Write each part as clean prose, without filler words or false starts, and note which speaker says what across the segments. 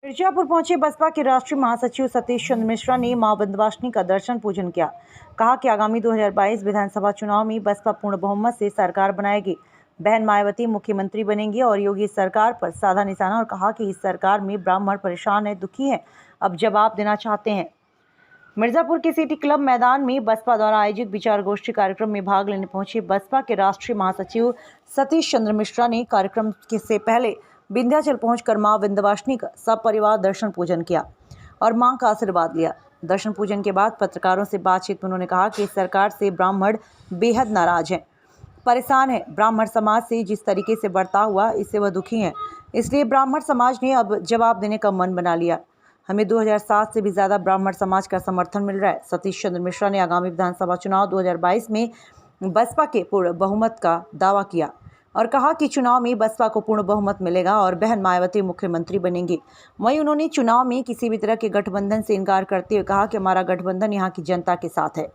Speaker 1: मिर्जापुर पहुंचे बसपा के राष्ट्रीय महासचिव सतीश चंद्र मिश्रा ने मां विंध्यवासिनी का दर्शन पूजन किया। कहा कि आगामी 2022 विधानसभा चुनाव में बसपा पूर्ण बहुमत से सरकार बनाएगी। बहन मायावती मुख्यमंत्री बनेंगी और योगी सरकार पर साधा निशाना और कहा कि इस सरकार में ब्राह्मण परेशान है, दुखी है, अब जवाब देना चाहते हैं। मिर्जापुर के सिटी क्लब मैदान में बसपा द्वारा आयोजित विचार गोष्ठी कार्यक्रम में भाग लेने पहुंचे बसपा के राष्ट्रीय महासचिव सतीश चंद्र मिश्रा ने कार्यक्रम से पहले विंध्याचल पहुंचकर मां विंध्यवासिनी का सपरिवार दर्शन पूजन किया और मां का आशीर्वाद लिया। दर्शन पूजन के बाद पत्रकारों से बातचीत में उन्होंने कहा कि इस सरकार से ब्राह्मण बेहद नाराज हैं, परेशान है। ब्राह्मण समाज से जिस तरीके से बर्ताव हुआ, इससे वह दुखी हैं। इसलिए ब्राह्मण समाज ने अब जवाब देने का मन बना लिया। हमें 2007 से भी ज़्यादा ब्राह्मण समाज का समर्थन मिल रहा है। सतीश चंद्र मिश्रा ने आगामी विधानसभा चुनाव 2022 में बसपा के पूर्ण बहुमत का दावा किया और कहा कि चुनाव में बसपा को पूर्ण बहुमत मिलेगा और बहन मायावती मुख्यमंत्री बनेंगी। वहीं उन्होंने चुनाव में किसी भी तरह के गठबंधन से इनकार करते हुए कहा कि हमारा गठबंधन यहां की जनता के साथ है।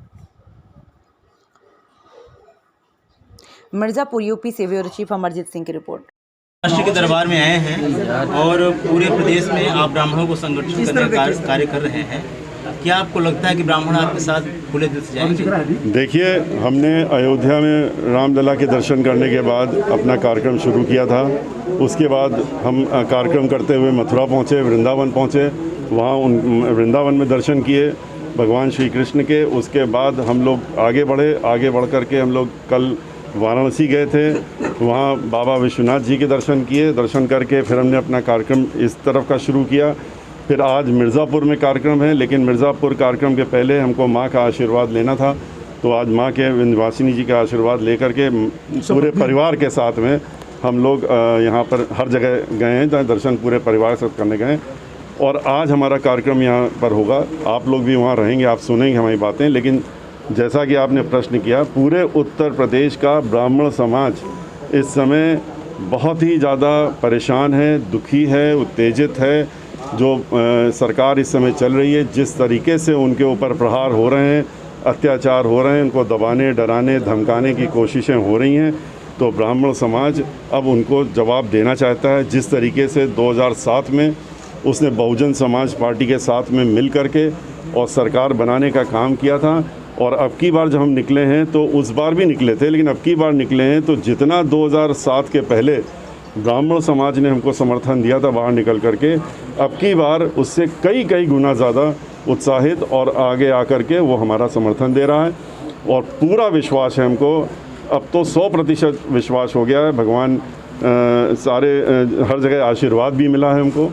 Speaker 1: मिर्जापुर यूपी से ब्यूरो चीफ अमरजीत सिंह की रिपोर्ट।
Speaker 2: राष्ट्र के दरबार में आए हैं और पूरे प्रदेश में आप ब्राह्मणों को संगठित करने का कार्य कर रहे हैं। क्या आपको लगता है कि ब्राह्मण आपके साथ खुले दिल से जाएंगे?
Speaker 3: देखिए, हमने अयोध्या में रामलला के दर्शन करने के बाद अपना कार्यक्रम शुरू किया था। उसके बाद हम कार्यक्रम करते हुए मथुरा पहुँचे, वृंदावन पहुँचे, वहाँ वृंदावन में दर्शन किए भगवान श्री कृष्ण के। उसके बाद हम लोग आगे बढ़ करके हम लोग कल वाराणसी गए थे, वहाँ बाबा विश्वनाथ जी के दर्शन करके फिर हमने अपना कार्यक्रम इस तरफ का शुरू किया। फिर आज मिर्ज़ापुर में कार्यक्रम है, लेकिन मिर्ज़ापुर कार्यक्रम के पहले हमको माँ का आशीर्वाद लेना था, तो आज माँ के विंध्यवासिनी जी का आशीर्वाद लेकर के पूरे परिवार के साथ में हम लोग यहाँ पर हर जगह गए हैं, जहाँ दर्शन पूरे परिवार के साथ करने गए। और आज हमारा कार्यक्रम यहाँ पर होगा, आप लोग भी वहाँ रहेंगे, आप सुनेंगे हमारी बातें। लेकिन जैसा कि आपने प्रश्न किया, पूरे उत्तर प्रदेश का ब्राह्मण समाज इस समय बहुत ही ज़्यादा परेशान है, दुखी है, उत्तेजित है। जो सरकार इस समय चल रही है, जिस तरीके से उनके ऊपर प्रहार हो रहे हैं, अत्याचार हो रहे हैं, उनको दबाने, डराने, धमकाने की कोशिशें हो रही हैं, तो ब्राह्मण समाज अब उनको जवाब देना चाहता है। जिस तरीके से 2007 में उसने बहुजन समाज पार्टी के साथ में मिल करके और सरकार बनाने का काम किया था, और अब की बार जब हम निकले हैं तो उस बार भी निकले थे, लेकिन अब की बार निकले हैं तो जितना 2007 के पहले ब्राह्मण समाज ने हमको समर्थन दिया था बाहर निकल करके, अब की बार उससे कई गुना ज़्यादा उत्साहित और आगे आकर के वो हमारा समर्थन दे रहा है। और पूरा विश्वास है हमको, अब तो 100% विश्वास हो गया है। भगवान हर जगह आशीर्वाद भी मिला है हमको,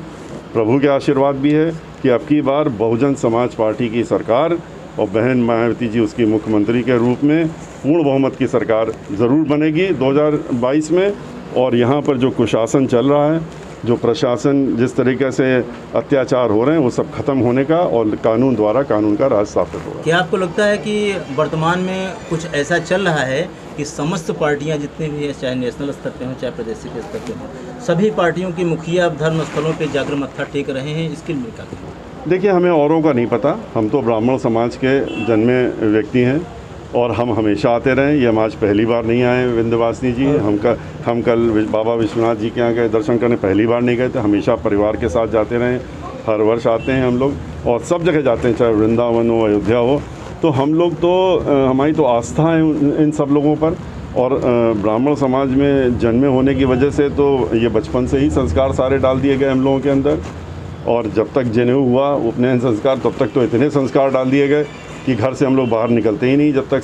Speaker 3: प्रभु के आशीर्वाद भी है कि अब की बार बहुजन समाज पार्टी की सरकार और बहन मायावती जी उसकी मुख्यमंत्री के रूप में पूर्ण बहुमत की सरकार ज़रूर बनेगी 2022 में। और यहाँ पर जो कुशासन चल रहा है, जो प्रशासन जिस तरीके से अत्याचार हो रहे हैं, वो सब खत्म होने का और कानून द्वारा कानून का राज स्थापित होगा।
Speaker 2: क्या आपको लगता है कि वर्तमान में कुछ ऐसा चल रहा है कि समस्त पार्टियां जितने भी हैं, चाहे नेशनल स्तर पे हों चाहे प्रादेशिक स्तर पे हों, सभी पार्टियों की मुखिया धर्म स्थलों पर जाकर मत्था टेक रहे हैं? इसके लिए क्या कहें?
Speaker 3: देखिए, हमें औरों का नहीं पता, हम तो ब्राह्मण समाज के जन्मे व्यक्ति हैं और हम हमेशा आते रहे। ये हम आज पहली बार नहीं आए विंध्यवासिनी जी। हम कल बाबा विश्वनाथ जी के यहाँ गए दर्शन करने, पहली बार नहीं गए थे। हमेशा परिवार के साथ जाते रहे, हर वर्ष आते हैं हम लोग और सब जगह जाते हैं, चाहे वृंदावन हो, अयोध्या हो। तो हम लोग तो हमारी तो आस्था है इन सब लोगों पर। और ब्राह्मण समाज में जन्मे होने की वजह से तो ये बचपन से ही संस्कार सारे डाल दिए गए हम लोगों के अंदर। और जब तक जनेऊ हुआ उपनयन संस्कार, तब तक तो इतने संस्कार डाल दिए गए कि घर से हम लोग बाहर निकलते ही नहीं जब तक